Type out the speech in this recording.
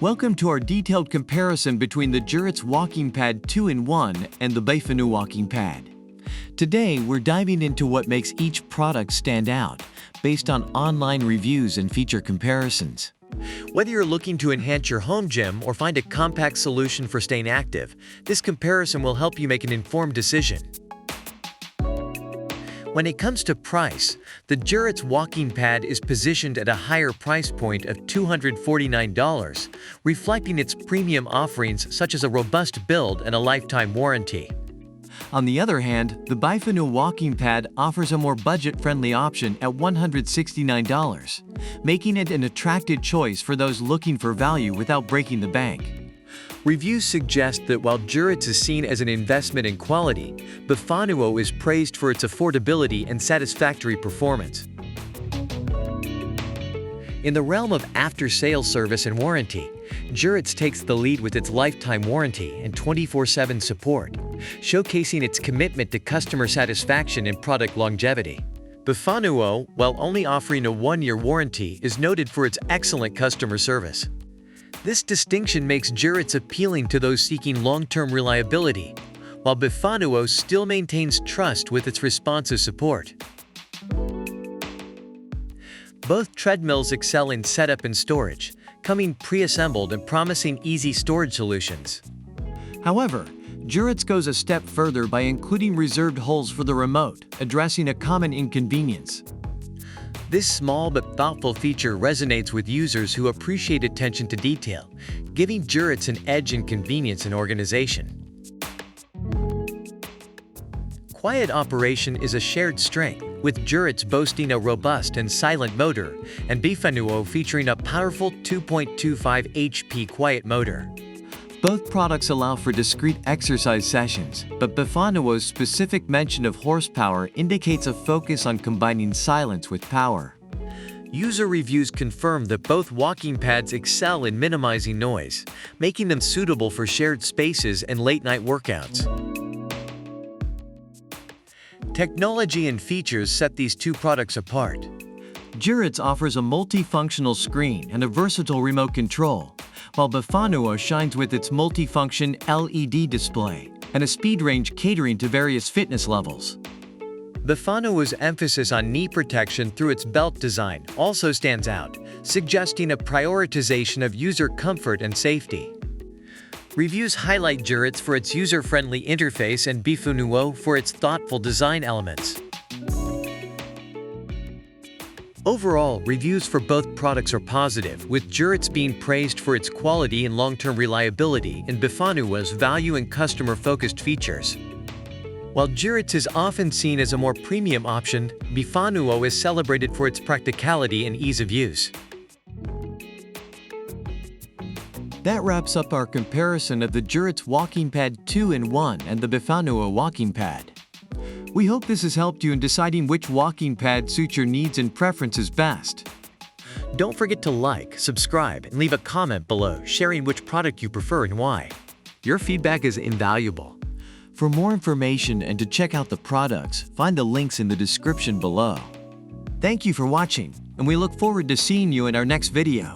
Welcome to our detailed comparison between the JURITS Walking Pad 2-in-1 and the Bifanuo Walking Pad. Today, we're diving into what makes each product stand out, based on online reviews and feature comparisons. Whether you're looking to enhance your home gym or find a compact solution for staying active, this comparison will help you make an informed decision. When it comes to price, the JURITS Walking Pad is positioned at a higher price point of $249, reflecting its premium offerings such as a robust build and a lifetime warranty. On the other hand, the Bifanuo Walking Pad offers a more budget-friendly option at $169, making it an attractive choice for those looking for value without breaking the bank. Reviews suggest that while JURITS is seen as an investment in quality, Bifanuo is praised for its affordability and satisfactory performance. In the realm of after-sales service and warranty, JURITS takes the lead with its lifetime warranty and 24/7 support, showcasing its commitment to customer satisfaction and product longevity. Bifanuo, while only offering a 1-year warranty, is noted for its excellent customer service. This distinction makes JURITS appealing to those seeking long-term reliability, while Bifanuo still maintains trust with its responsive support. Both treadmills excel in setup and storage, coming pre-assembled and promising easy storage solutions. However, JURITS goes a step further by including reserved holes for the remote, addressing a common inconvenience. This small but thoughtful feature resonates with users who appreciate attention to detail, giving JURITS an edge in convenience and organization. Quiet operation is a shared strength, with JURITS boasting a robust and silent motor, and Bifanuo featuring a powerful 2.25 HP quiet motor. Both products allow for discrete exercise sessions, but Bifanuo's specific mention of horsepower indicates a focus on combining silence with power. User reviews confirm that both walking pads excel in minimizing noise, making them suitable for shared spaces and late-night workouts. Technology and features set these two products apart. JURITS offers a multifunctional screen and a versatile remote control, while Bifanuo shines with its multifunction LED display and a speed range catering to various fitness levels. Bifanuo's emphasis on knee protection through its belt design also stands out, suggesting a prioritization of user comfort and safety. Reviews highlight JURITS for its user-friendly interface and Bifanuo for its thoughtful design elements. Overall, reviews for both products are positive, with JURITS being praised for its quality and long-term reliability and Bifanuo's value and customer-focused features. While JURITS is often seen as a more premium option, Bifanuo is celebrated for its practicality and ease of use. That wraps up our comparison of the JURITS Walking Pad 2-in-1 and the Bifanuo Walking Pad. We hope this has helped you in deciding which walking pad suits your needs and preferences best. Don't forget to like, subscribe, and leave a comment below sharing which product you prefer and why. Your feedback is invaluable. For more information and to check out the products, find the links in the description below. Thank you for watching, and we look forward to seeing you in our next video.